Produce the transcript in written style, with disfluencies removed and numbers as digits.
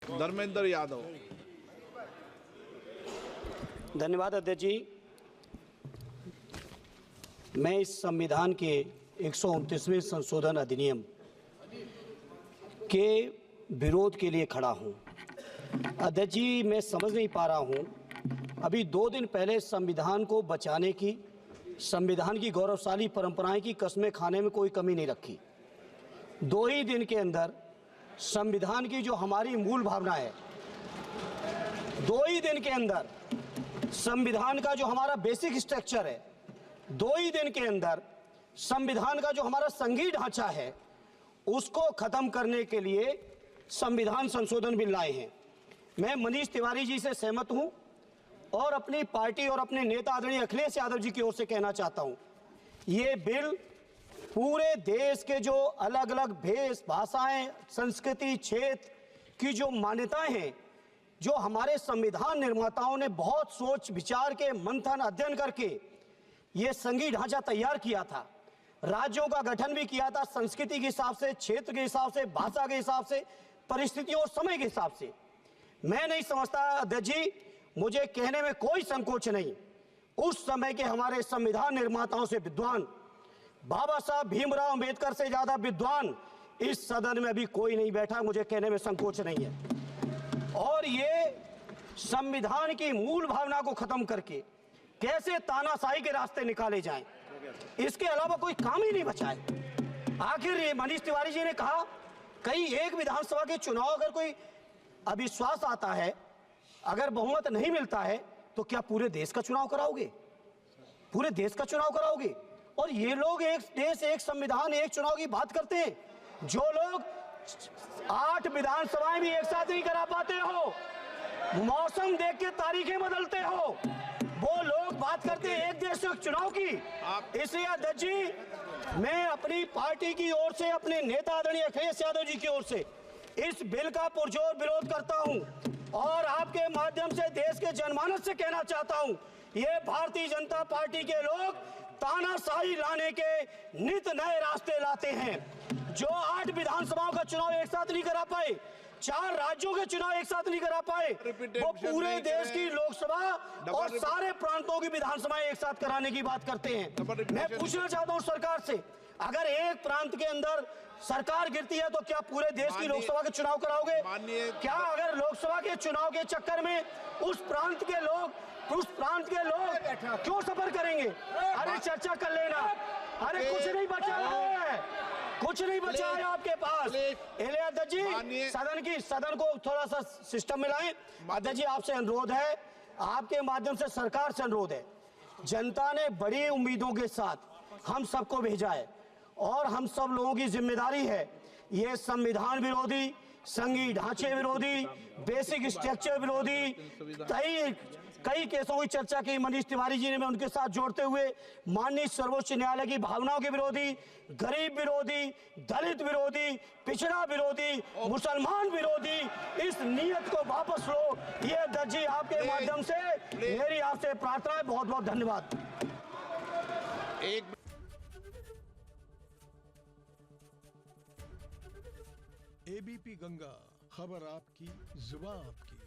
धर्मेंद्र यादव। धन्यवाद अध्यक्ष जी। मैं इस संविधान के 129वें संशोधन अधिनियम के विरोध के लिए खड़ा हूं। अध्यक्ष जी, मैं समझ नहीं पा रहा हूं, अभी 2 दिन पहले संविधान को बचाने की, संविधान की गौरवशाली परंपराएं की कस्में खाने में कोई कमी नहीं रखी। 2 ही दिन के अंदर संविधान की जो हमारी मूल भावना है, 2 ही दिन के अंदर संविधान का जो हमारा बेसिक स्ट्रक्चर है, 2 ही दिन के अंदर संविधान का जो हमारा संघीय ढांचा है, उसको खत्म करने के लिए संविधान संशोधन बिल लाए हैं। मैं मनीष तिवारी जी से सहमत हूं और अपनी पार्टी और अपने नेता आदरणीय अखिलेश यादव जी की ओर से कहना चाहता हूं, ये बिल पूरे देश के जो अलग अलग भेष भाषाएं, संस्कृति, क्षेत्र की जो मान्यताएं हैं, जो हमारे संविधान निर्माताओं ने बहुत सोच विचार के मंथन अध्ययन करके ये संघीय ढांचा तैयार किया था, राज्यों का गठन भी किया था, संस्कृति के हिसाब से, क्षेत्र के हिसाब से, भाषा के हिसाब से, परिस्थितियों और समय के हिसाब से। मैं नहीं समझता अध्यक्ष जी, मुझे कहने में कोई संकोच नहीं, उस समय के हमारे संविधान निर्माताओं से विद्वान, बाबा साहब भीमराव अंबेडकर से ज्यादा विद्वान इस सदन में अभी कोई नहीं बैठा, मुझे कहने में संकोच नहीं है। और ये संविधान की मूल भावना को खत्म करके कैसे तानाशाही के रास्ते निकाले जाएं, इसके अलावा कोई काम ही नहीं बचा है। आखिर ये मनीष तिवारी जी ने कहा, कहीं एक विधानसभा के चुनाव अगर कोई अविश्वास आता है, अगर बहुमत नहीं मिलता है, तो क्या पूरे देश का चुनाव कराओगे? पूरे देश का चुनाव कराओगे? और ये लोग एक देश, एक संविधान, एक चुनाव की बात करते हैं। जो लोग 8 विधानसभाएं भी एक साथ नहीं करा पाते हो, मौसम देख के तारीखें बदलते हो, वो लोग बात करते हैं एक देश एक चुनाव की। इसलिए अध्यक्ष जी, मैं अपनी पार्टी की ओर से, अपने नेता आदरणीय अखिलेश यादव जी की ओर से इस बिल का पुरजोर विरोध करता हूं और आपके माध्यम से देश के जनमानस से कहना चाहता हूं, ये भारतीय जनता पार्टी के लोग तानाशाही लाने के नित नए रास्ते लाते हैं। जो 8 विधानसभाओं का चुनाव एक साथ नहीं करा पाए, 4 राज्यों के चुनाव एक साथ नहीं करा पाए, वो पूरे देश की लोकसभा और सारे प्रांतों की विधानसभाएं एक साथ कराने की बात करते हैं। मैं पूछना चाहता हूं सरकार से, अगर एक प्रांत के अंदर सरकार गिरती है तो क्या पूरे देश की लोकसभा के चुनाव कराओगे? क्या अगर लोकसभा के चुनाव के चक्कर में उस प्रांत के लोग क्यों सफर करेंगे? अरे चर्चा कर लेना। अरे कुछ नहीं बचा है, कुछ नहीं बचा है आपके पास। अध्यक्ष जी, सदन को थोड़ा सा सिस्टम में लाएं। अध्यक्ष जी, आपसे अनुरोध है, आपके माध्यम से सरकार से अनुरोध है, जनता ने बड़ी उम्मीदों के साथ हम सबको भेजा है और हम सब लोगों की जिम्मेदारी है, ये संविधान विरोधी, संघीय ढांचे विरोधी, बेसिक स्ट्रक्चर विरोधी कई केसों की चर्चा की मनीष तिवारी जी ने, मैं उनके साथ जोड़ते हुए माननीय सर्वोच्च न्यायालय की भावनाओं के विरोधी, गरीब विरोधी, दलित विरोधी, पिछड़ा विरोधी, मुसलमान विरोधी, इस नीयत को वापस लो। ये अध्यक्ष जी, आपके माध्यम से मेरी आपसे प्रार्थना है। बहुत बहुत धन्यवाद। एबीपी गंगा, खबर आपकी, जुबान आपकी।